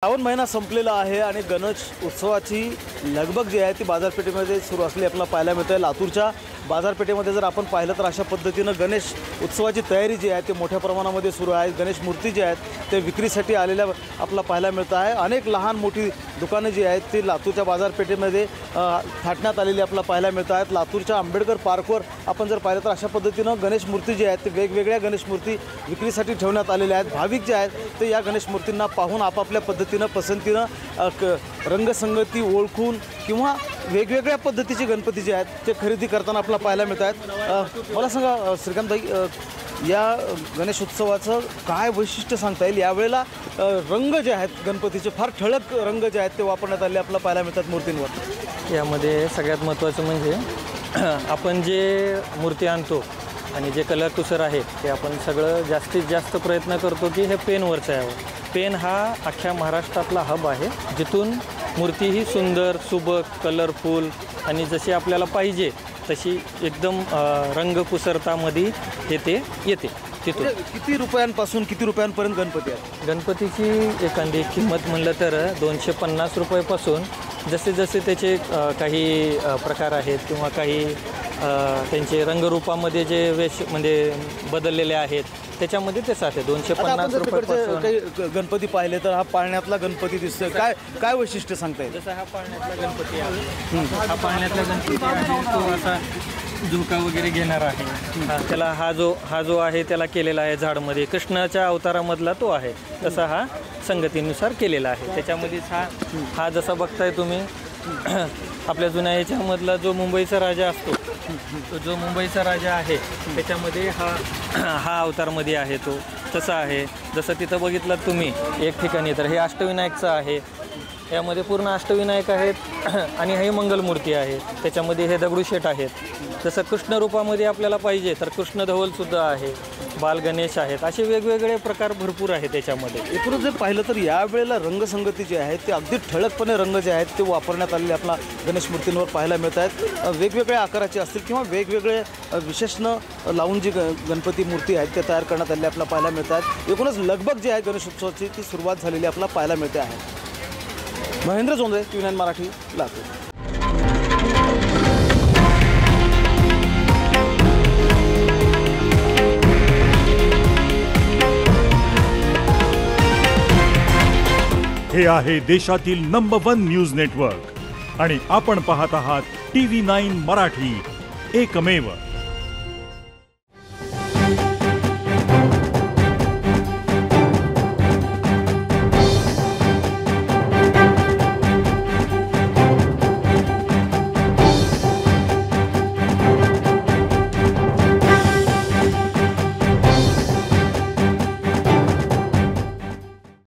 श्रावण महिना संपलेला आहे आणि गणेश उत्सवाची लगबग जी आहे ती बाजारपेठेमध्ये सुरू असली आपल्याला पाहायला मिळते। लातूरच्या बाजारपेठेमध्ये जर आपण पाहिलं तर अशा पद्धतीनं गणेश उत्सवाची तयारी जी आहे ती मोठ्या प्रमाणामध्ये सुरू आहे। गणेश मूर्ती जी आहेत ते विक्रीसाठी आलेल्या आपल्याला पाहायला मिळत आहे। अनेक लहान मोठी दुकाने जी आहेत ती लातूरच्या बाजारपेठेमध्ये थाटण्यात आलेली आपल्याला पाहायला मिळत आहेत। लातूरच्या आंबेडकर पार्कवर आपण जर पाहिलं तर अशा पद्धतीनं गणेश मूर्ती जी आहेत ते वेगवेगळ्या गणेश मूर्ती विक्रीसाठी ठेवण्यात आलेल्या आहेत। भाविक जे आहेत ते या गणेश मूर्तींना पाहून आपापल्या पद्धतीनं पसंतीनं रंगसंगती ओळखून किंवा वेगवेगळ्या पद्धतीचे गणपती जे आहेत ते खरेदी करताना आपल्याला पाहायला मिळत आहेत। मला सांगा श्रीकांत भाई, या गणेश उत्सवाचं काय वैशिष्ट्य सांगता येईल? यावेळेला रंग जे आहेत गणपतीचे फार ठळक रंग जे आहेत ते वापरण्यात आले आपल्याला पाहायला मिळतात मूर्तींवर। यामध्ये सगळ्यात महत्त्वाचं म्हणजे आपण जे मूर्ती आणतो आणि जे कलर टुसर आहे ते आपण सगळं जास्तीत जास्त प्रयत्न करतो की हे पेनवरचं यावं। पेन हा अख्ख्या महाराष्ट्रातला हब आहे, जिथून मूर्ती ही सुंदर सुबक कलरफुल आणि जशी आपल्याला पाहिजे तशी एकदम रंगकुसरतामध्ये येते तिथून। किती रुपयांपासून किती रुपयांपर्यंत गणपती आहे? गणपतीची एखादी किंमत म्हणलं तर 250 रुपयापासून जसे जसे त्याचे काही प्रकार आहेत किंवा काही त्यांचे रंगरूपामध्ये जे वेश म्हणजे बदललेले आहेत त्याच्यामध्ये ते साथ आहे। 250 रुपयापासून काही गणपती पाहिले तर हा पाळण्यातला गणपती दिसतोय, काय वैशिष्ट्य सांगता येईल? जसा हा पाळण्यातला गणपती आहे, हा पाळण्यातला गणपती आहे तो असा झुका वगैरे घेणार आहे। त्याला हा जो आहे त्याला केलेला आहे झाडमध्ये, कृष्णाच्या अवतारामधला तो आहे, तसा हा संगतीनुसार केलेला आहे। त्याच्यामध्येच हा जसा बघताय तुम्ही आपल्या जुन्या याच्यामधला जो मुंबईचा राजा असतो, तो जो मुंबईचा राजा आहे त्याच्यामध्ये हा अवतारमध्ये आहे तो तसा आहे। जसं तिथं बघितलं तुम्ही एक ठिकाणी तर हे अष्टविनायकचं आहे, यामध्ये पूर्ण अष्टविनायक आहेत आणि हे मंगलमूर्ती आहे, त्याच्यामध्ये हे दगडूशेठ आहेत। जसं कृष्ण रूपामध्ये आपल्याला पाहिजे तर कृष्ण धवलसुद्धा आहे, बाल गणेश आहेत, असे वेगवेगळे प्रकार भरपूर आहेत त्याच्यामध्ये। एकूणच जर पाहिलं तर यावेळेला रंगसंगती जी आहे ते अगदी ठळकपणे रंग जे आहेत ते वापरण्यात आलेले आपला गणेश मूर्तींवर पाहायला मिळत आहेत। वेगवेगळ्या आकाराचे असतील किंवा वेगवेगळे विशेषणं लावून जी गणपती मूर्ती आहेत ते तयार करण्यात आलेले आपल्याला पाहायला मिळत आहेत। एकूणच लगबग जी आहे गणेश उत्सवाची ती सुरुवात झालेली आपल्याला पाहायला मिळते आहे। महेंद्र जोंधळे, TV9 मराठी, लातूर। हे आहे देशातील नंबर 1 न्यूज नेटवर्क आणि आपण पाहत आहात TV9 मराठी, एकमेव।